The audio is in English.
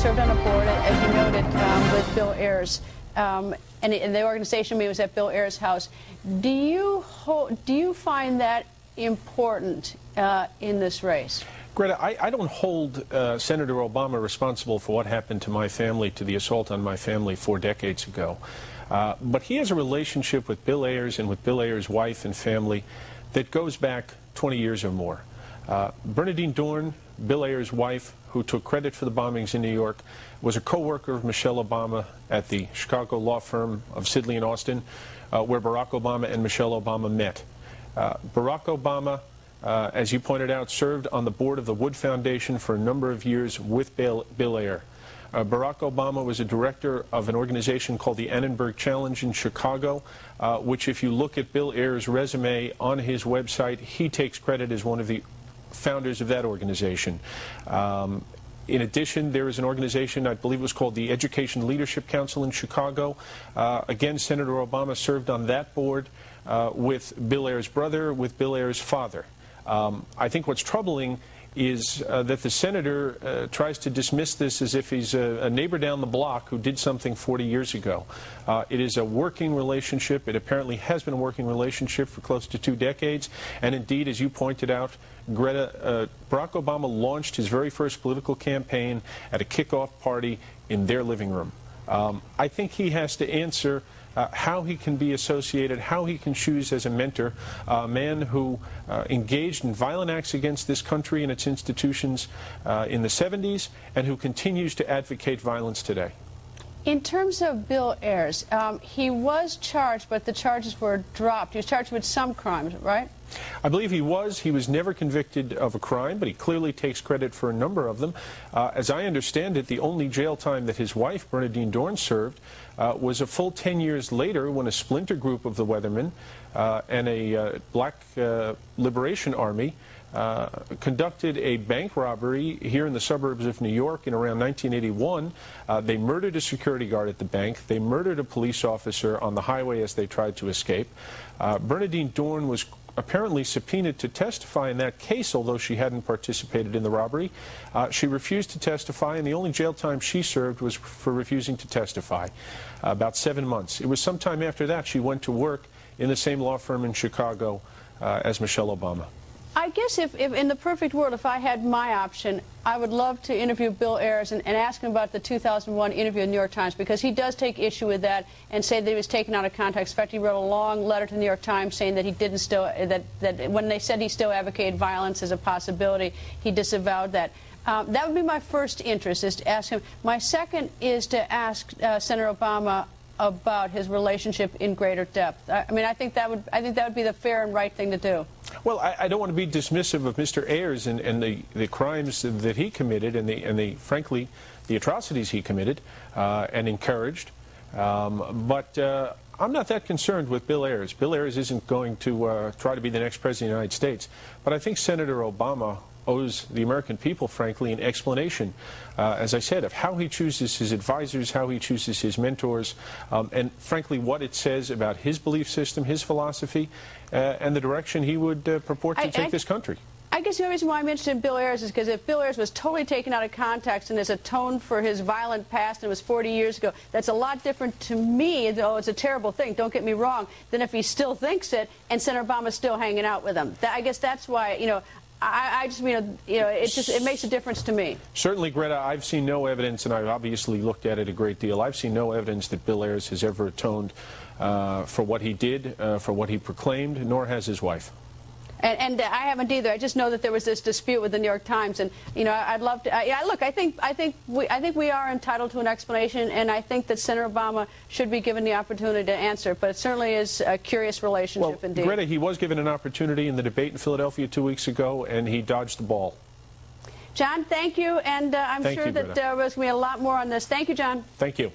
served on a board, as you noted, with Bill Ayers, and the organization meeting was at Bill Ayers' house. Do you find that important in this race? Greta, I don't hold Senator Obama responsible for what happened to my family, to the assault on my family 4 decades ago. But he has a relationship with Bill Ayers and with Bill Ayers' wife and family that goes back 20 years or more. Bernardine Dohrn, Bill Ayers' wife, who took credit for the bombings in New York, was a co-worker of Michelle Obama at the Chicago law firm of Sidley and Austin, where Barack Obama and Michelle Obama met. Barack Obama, as you pointed out, served on the board of the Wood Foundation for a number of years with Bill Ayers. Barack Obama was a director of an organization called the Anneberg Challenge in Chicago, which, if you look at Bill Ayers' resume on his website, he takes credit as one of the founders of that organization. In addition, there is an organization, I believe it was called the Education Leadership Council in Chicago. Again, Senator Obama served on that board with Bill Ayers' brother, with Bill Ayers' father. I think what's troubling is that the senator tries to dismiss this as if he's a neighbor down the block who did something 40 years ago. It is a working relationship. It apparently has been a working relationship for close to 2 decades. And indeed, as you pointed out, Greta, Barack Obama launched his very first political campaign at a kickoff party in their living room. I think he has to answer how he can be associated, how he can choose as a mentor a man who engaged in violent acts against this country and its institutions in the 70s and who continues to advocate violence today. In terms of Bill Ayers, he was charged, but the charges were dropped. He was charged with some crimes, right? I believe he was. He was never convicted of a crime, but he clearly takes credit for a number of them. As I understand it, the only jail time that his wife, Bernardine Dohrn, served was a full 10 years later when a splinter group of the Weathermen and a Black Liberation Army conducted a bank robbery here in the suburbs of New York in around 1981. They murdered a security guard at the bank. They murdered a police officer on the highway as they tried to escape. Bernardine Dohrn was apparently subpoenaed to testify in that case, although she hadn't participated in the robbery. She refused to testify, and the only jail time she served was for refusing to testify, about 7 months. It was sometime after that she went to work in the same law firm in Chicago as Michelle Obama. I guess if in the perfect world, if I had my option, I would love to interview Bill Ayers and ask him about the 2001 interview in the New York Times, because he does take issue with that and say that he was taken out of context. In fact, he wrote a long letter to the New York Times saying that he didn't still, that when they said he still advocated violence as a possibility, he disavowed that. That would be my first interest, is to ask him. My second is to ask Senator Obama about his relationship in greater depth. I mean, I think that would be the fair and right thing to do. Well, I don't want to be dismissive of Mr. Ayers and the crimes that he committed and frankly, the atrocities he committed and encouraged. But I'm not that concerned with Bill Ayers. Bill Ayers isn't going to try to be the next president of the United States. But I think Senator Obama owes the American people, frankly, an explanation, as I said, of how he chooses his advisors, how he chooses his mentors, and frankly what it says about his belief system, his philosophy, and the direction he would purport to take this country. I guess the only reason why I'm interested in Bill Ayers is because if Bill Ayers was totally taken out of context and is atoned for his violent past and it was 40 years ago, that's a lot different to me, though it's a terrible thing, don't get me wrong, than if he still thinks it and Senator Obama's still hanging out with him. I guess that's why, you know, I just mean, you know, it makes a difference to me. Certainly, Greta, I've seen no evidence, and I've obviously looked at it a great deal. I've seen no evidence that Bill Ayers has ever atoned for what he did, for what he proclaimed, nor has his wife. And I haven't either. I just know that there was this dispute with the New York Times, and you know, I'd love to. Yeah, look, I think we are entitled to an explanation, and I think that Senator Obama should be given the opportunity to answer. But it certainly is a curious relationship, well, indeed. Greta, he was given an opportunity in the debate in Philadelphia 2 weeks ago, and he dodged the ball. John, thank you, and I'm sure that there's going to be a lot more on this. Thank you, John. Thank you.